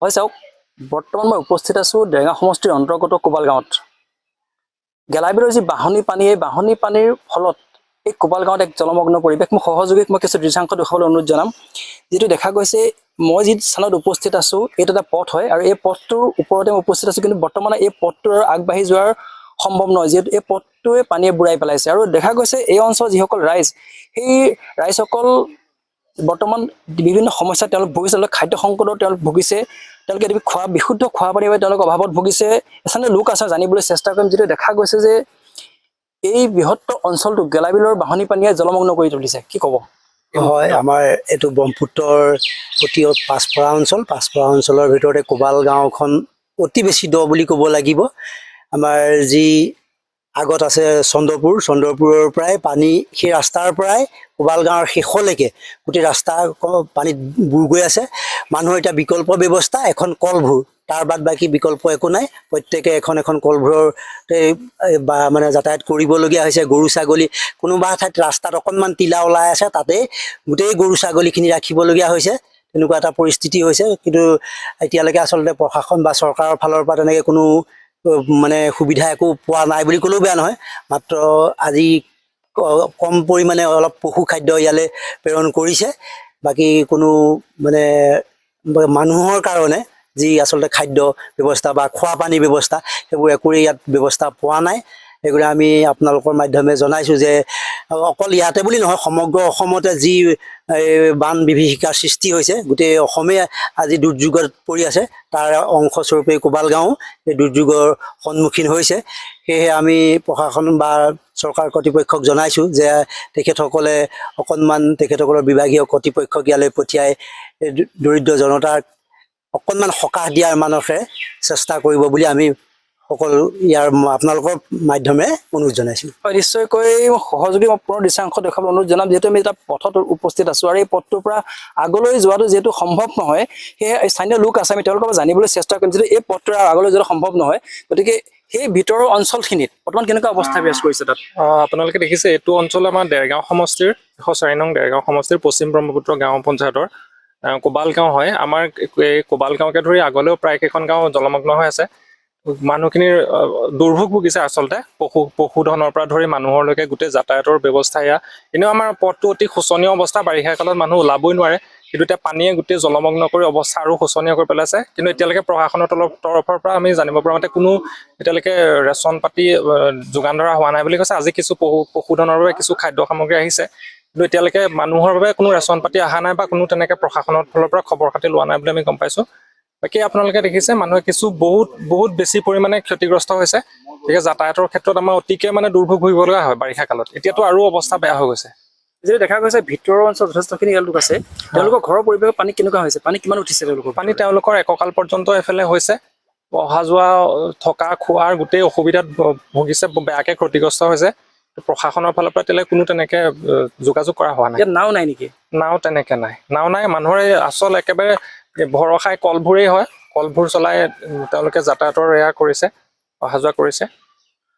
হয় চাওক, বৰ্তমান মই উপস্থিত আছোঁ দেৰগাঁও সমষ্টিৰ অন্তৰ্গত কোবাল গাঁৱত। গেলাবিলৰ যি বাঢ়নী পানী, এই বাঢ়নী পানীৰ ফলত এই কোবাল গাঁৱত এক জলমগ্ন পৰিৱেশ। মোৰ সহযোগীক মই কিছু দৃশ্যাংশ দেখুৱাবলৈ অনুৰোধ জনাম। যিটো দেখা গৈছে, মই যি স্থানত উপস্থিত আছোঁ, এইটো এটা পথ হয় আৰু এই পথটোৰ ওপৰতে মই উপস্থিত আছোঁ, কিন্তু বৰ্তমান এই পথটোৰ আগবাঢ়ি যোৱাৰ সম্ভৱ নহয়, যিহেতু এই পথটোৱে পানীয়ে বুৰাই পেলাইছে। আৰু দেখা গৈছে এই অঞ্চলৰ যিসকল ৰাইজ, সেই ৰাইজসকল বৰ্তমান বিভিন্ন সমস্যাত তেওঁলোক ভুগিছে। খাদ্য সংকটত তেওঁলোক ভুগিছে, তেওঁলোকে বিশুদ্ধ খোৱা পানীৰ বাবে তেওঁলোক অভাৱত ভুগিছে। স্থানীয় লোক আছে, জানিবলৈ চেষ্টা কৰিম। যিটো দেখা গৈছে যে এই বৃহত্তৰ অঞ্চলটো গেলাবিলৰ বাঢ়নী পানীয়ে জলমগ্ন কৰি তুলিছে, কি ক'ব? হয়, আমাৰ এইটো ব্ৰহ্মপুত্ৰৰ অতি পাছপৰা অঞ্চলৰ ভিতৰতে কোবাল গাঁওখন অতি বেছি দ বুলি ক'ব লাগিব। আমাৰ যি আগত আছে চন্দ্ৰপুৰৰ পৰাই পানী, সেই ৰাস্তাৰ পৰাই কোবাল গাঁৱৰ শেষলৈকে গোটেই ৰাস্তা পানীত বুৰ গৈ আছে। মানুহৰ এতিয়া বিকল্প ব্যৱস্থা এখন কলভূৰ, তাৰ বাদ বাকী বিকল্প একো নাই। প্ৰত্যেকে এখন কলভূৰতে বা মানে যাতায়াত কৰিবলগীয়া হৈছে। গৰু ছাগলী কোনোবা ঠাইত ৰাস্তাত অকণমান টিলা ওলাই আছে, তাতেই গোটেই গৰু ছাগলীখিনি ৰাখিবলগীয়া হৈছে। তেনেকুৱা এটা পৰিস্থিতি হৈছে। কিন্তু এতিয়ালৈকে আচলতে প্ৰশাসন বা চৰকাৰৰ ফালৰ পৰা তেনেকৈ কোনো মানে সুবিধা একো পোৱা নাই বুলি ক'লেও বেয়া নহয়। মাত্ৰ আজি কম পৰিমাণে অলপ পশু খাদ্য ইয়ালৈ প্ৰেৰণ কৰিছে। বাকী কোনো মানে মানুহৰ কাৰণে যি আচলতে খাদ্য ব্যৱস্থা বা খোৱা পানীৰ ব্যৱস্থা, সেইবোৰ একোৱেই ইয়াত ব্যৱস্থা পোৱা নাই। সেইগতিকে আমি আপোনালোকৰ মাধ্যমে জনাইছোঁ যে অকল ইয়াতে বুলি নহয়, সমগ্ৰ অসমতে যি বান বিভীষিকাৰ সৃষ্টি হৈছে, গোটেই অসমে আজি দুৰ্যোগত পৰি আছে। তাৰ অংশস্বৰূপে কোবাল গাঁও এই দুৰ্যোগৰ সন্মুখীন হৈছে। সেয়েহে আমি প্ৰশাসন বা চৰকাৰ কৰ্তৃপক্ষক জনাইছোঁ যে তেখেতসকলে অকণমান তেখেতসকলৰ বিভাগীয় কৰ্তৃপক্ষক ইয়ালৈ পঠিয়াই দৰিদ্ৰ জনতাক অকণমান সকাহ দিয়াৰ মানসে চেষ্টা কৰিব বুলি আমি সকলো ইয়াৰ আপোনালোকৰ মাধ্যমে অনুৰোধ জনাইছোঁ। হয়, নিশ্চয়কৈ সহযোগী মই পুনৰ দৃশ্যাংশ দেখুৱাবলৈ অনুৰোধ জনাম। যিহেতু আমি এটা পথত উপস্থিত আছোঁ আৰু এই পথটোৰ পৰা আগলৈ যোৱাটো যিহেতু সম্ভৱ নহয়, সেয়ে স্থানীয় লোক আছে, আমি তেওঁলোকৰ পৰা জানিবলৈ চেষ্টা কৰিম। যিহেতু এই পথটোৰ আগলৈ যোৱাটো সম্ভৱ নহয়, গতিকে সেই ভিতৰৰ অঞ্চলখিনিত বৰ্তমান কেনেকুৱা অৱস্থা বিৰাজ কৰিছে তাত? আপোনালোকে দেখিছে, এইটো অঞ্চল আমাৰ দেৰগাঁও সমষ্টিৰ 104 নং দেৰগাঁও সমষ্টিৰ পশ্চিম ব্ৰহ্মপুত্ৰ গাঁও পঞ্চায়তৰ কোবাল গাঁও হয়। আমাৰ এই কোবাল গাঁৱকে ধৰি আগলৈও প্ৰায় কেইখন গাঁও জলমগ্ন হৈ আছে। মানুহখিনিৰ দুৰ্ভোগ ভুগিছে আচলতে। পশুধনৰ পৰা ধৰি মানুহৰলৈকে গোটেই যাতায়াতৰ ব্যৱস্থা এয়া। এনেও আমাৰ পথটো অতি শোচনীয় অৱস্থা, বাৰিষা কালত মানুহ ওলাবই নোৱাৰে। কিন্তু এতিয়া পানীয়ে গোটেই জলমগ্ন কৰি অৱস্থা আৰু শোচনীয় কৰি পেলাইছে। কিন্তু এতিয়ালৈকে প্ৰশাসনৰ তৰফৰ পৰা আমি জানিব পৰা মতে কোনো এতিয়ালৈকে ৰেচন পাতি যোগান ধৰা হোৱা নাই বুলি কৈছে। আজি কিছু পশুধনৰ বাবে কিছু খাদ্য সামগ্ৰী আহিছে, কিন্তু এতিয়ালৈকে মানুহৰ বাবে কোনো ৰেচন পাতি অহা নাই বা কোনো তেনেকৈ প্ৰশাসনৰ ফালৰ পৰা খবৰ খাতি লোৱা নাই বুলি আমি গম পাইছোঁ। বাকী আপোনালোকে দেখিছে, মানুহে কিছু বহুত বেছি পৰিমাণে ক্ষতিগ্ৰস্ত হৈছে। গতিকে যাতায়াতৰ ক্ষেত্ৰত আমাৰ অতিকে মানে দুৰ্ভোগ ভুগিব লগা হয় বাৰিষা কালত। এতিয়াতো আৰু অৱস্থা বেয়া হৈ গৈছে। যিটো দেখা গৈছে ভিতৰৰ অঞ্চলত যথেষ্টখিনি লোক আছে, তেওঁলোকৰ ঘৰৰ পৰিৱেশত পানী কেনেকুৱা হৈছে? পানী কিমান উঠিছে তেওঁলোকৰ? পানী তেওঁলোকৰ একঁকাল পৰ্যন্ত এফালে হৈছে। অহা যোৱা, থকা খোৱাৰ গোটেই অসুবিধাত ভুগিছে, বেয়াকৈ ক্ষতিগ্ৰস্ত হৈছে। প্ৰশাসনৰ ফালৰ পৰা এতিয়ালৈ কোনো তেনেকৈ যোগাযোগ কৰা হোৱা নাই। ইয়াত নাও নাই নেকি? নাও তেনেকৈ নাই, মানুহৰ আচল একেবাৰে ভৰসাই কলভূৰেই হয়। কলভূৰ চলাই তেওঁলোকে যাতায়াতৰ এয়া কৰিছে, অহা যোৱা কৰিছে।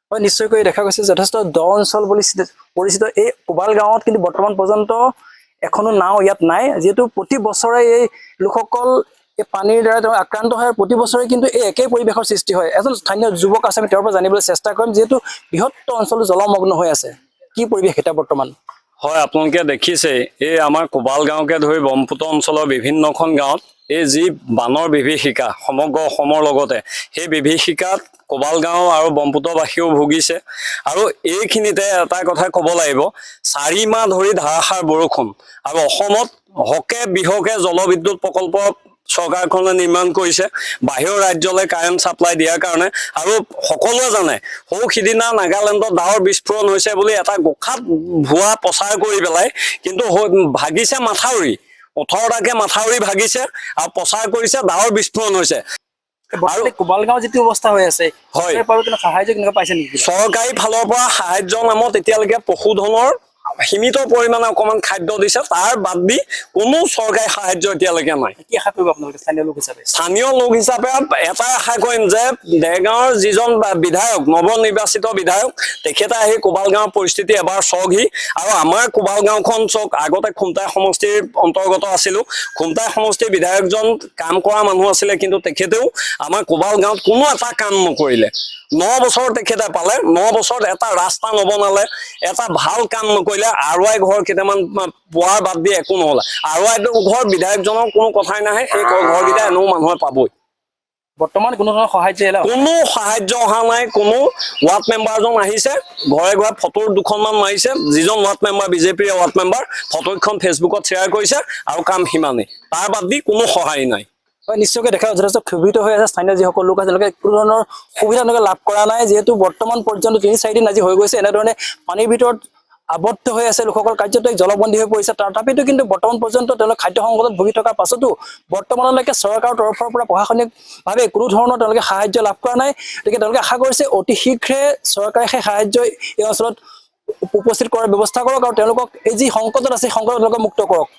হয়, নিশ্চয়কৈ দেখা গৈছে যথেষ্ট দ অঞ্চল বুলি পৰিচিত এই কোবাল গাঁৱত, কিন্তু বৰ্তমান পৰ্যন্ত এখনো নাও ইয়াত নাই। যিহেতু প্ৰতি বছৰে এই লোকসকল এই পানীৰ দ্বাৰা তেওঁ আক্ৰান্ত হয়, প্ৰতি বছৰে কিন্তু এই একেই পৰিৱেশৰ সৃষ্টি হয়। এজন স্থানীয় যুৱক আছে, আমি তেওঁৰ পৰা জানিবলৈ চেষ্টা কৰিম। যিহেতু বৃহত্তৰ অঞ্চলটো জলমগ্ন হৈ আছে, কি পৰিৱেশ এতিয়া বৰ্তমান? হয়, আপোনালোকে দেখিছে, এই আমাৰ কোবাল গাঁৱকে ধৰি ব্ৰহ্মপুত্ৰ অঞ্চলৰ বিভিন্নখন গাঁৱত এই যি বানৰ বিভীষিকা সমগ্ৰ অসমৰ লগতে, সেই বিভীষিকাত কোবাল গাঁও আৰু ব্ৰহ্মপুত্ৰবাসীও ভুগিছে। আৰু এইখিনিতে এটা কথা ক'ব লাগিব, 4 মাহ ধৰি ধাৰাসাৰ বৰষুণ আৰু অসমত হকে বিহকে জলবিদ্যুৎ প্ৰকল্প চৰকাৰখনে নিৰ্মাণ কৰিছে বাহিৰৰ ৰাজ্যলৈ কাৰেণ্ট ছাপ্লাই দিয়াৰ কাৰণে। আৰু সকলোৱে জানে, সিদিনা নাগালেণ্ডত ডাৱৰ বিস্ফোৰণ হৈছে বুলি এটা গোখাত ভুৱা প্ৰচাৰ কৰি পেলাই কিন্তু ভাগিছে মাথাউৰি, 18টাকে মাথাউৰি ভাগিছে আৰু প্ৰচাৰ কৰিছে ডাৱৰ বিস্ফোৰণ হৈছে। আৰু কোবাল গাঁও যিটো অৱস্থা হৈ আছে, হয়, সাহায্য কেনেকুৱা পাইছে নেকি? চৰকাৰী ফালৰ পৰা সাহায্যৰ নামত এতিয়ালৈকে পশুধনৰ সীমিত পৰিমাণে অকণমান খাদ্য দিছে, তাৰ বাদ দি কোনো চৰকাৰী সাহায্য এতিয়ালৈকে নাই। কি আশা কৰিব আপোনালোকে স্থানীয় লোক হিচাপে? স্থানীয় লোক হিচাপে এটাই আশা কৰিম যে দেৰগাঁৱৰ যিজন বিধায়ক, নৱনিৰ্বাচিত বিধায়ক, তেখেতে আহি কোবাল গাঁৱৰ পৰিস্থিতি এবাৰ চাওকহি। আৰু আমাৰ কোবাল গাঁওখন চাওক, আগতে খুমটাই সমষ্টিৰ অন্তৰ্গত আছিলোঁ। খুমটাই সমষ্টিৰ বিধায়কজন কাম কৰা মানুহ আছিলে, কিন্তু তেখেতেও আমাৰ কোবাল গাঁৱত কোনো এটা কাম নকৰিলে। 9 বছৰ তেখেতে পালে, 9 বছৰত এটা ৰাস্তা নবনালে, এটা ভাল কাম নকৰিলে। আৰৱাই ঘৰ কেইটামান পোৱাৰ বাদ দি একো নহ'লে। আৰৱাইটো ঘৰ বিধায়কজনৰ কোনো কথাই নাহে, সেই ঘৰকেইটা এনেও মানুহে পাবই। বৰ্তমান কোনো ধৰণৰ সাহায্য এলাও? কোনো সাহায্য অহা নাই। কোনো ৱাৰ্ড মেম্বাৰজন আহিছে, ঘৰে ঘৰে ফটো দুখনমান মাৰিছে, যিজন ৱাৰ্ড মেম্বাৰ বিজেপিৰ ৱাৰ্ড মেম্বাৰ, ফটোখন ফেচবুকত শ্বেয়াৰ কৰিছে, আৰু কাম সিমানেই। তাৰ বাদ দি কোনো সহায় নাই। হয়, নিশ্চয়কৈ দেখা যথেষ্ট ক্ষোভিত হৈ আছে স্থানীয় যিসকল লোক আছে, তেওঁলোকে কোনো ধৰণৰ সুবিধা তেওঁলোকে লাভ কৰা নাই। যিহেতু বৰ্তমান পৰ্যন্ত 3-4 দিন আজি হৈ গৈছে এনেধৰণে পানীৰ ভিতৰত আবদ্ধ হৈ আছে লোকসকল, কাৰ্যত জলবন্দী হৈ পৰিছে। তথাপিতো কিন্তু বৰ্তমান পৰ্যন্ত তেওঁলোক খাদ্য সংকটত ভুগি থকাৰ পাছতো বৰ্তমানলৈকে চৰকাৰৰ তৰফৰ পৰা প্ৰশাসনিকভাৱে কোনো ধৰণৰ তেওঁলোকে সাহায্য লাভ কৰা নাই। গতিকে তেওঁলোকে আশা কৰিছে অতি শীঘ্ৰে চৰকাৰে সেই সাহায্য এই অঞ্চলত উপস্থিত কৰাৰ ব্যৱস্থা কৰক আৰু তেওঁলোকক এই যি সংকটত আছে, সংকটত তেওঁলোকে মুক্ত কৰক।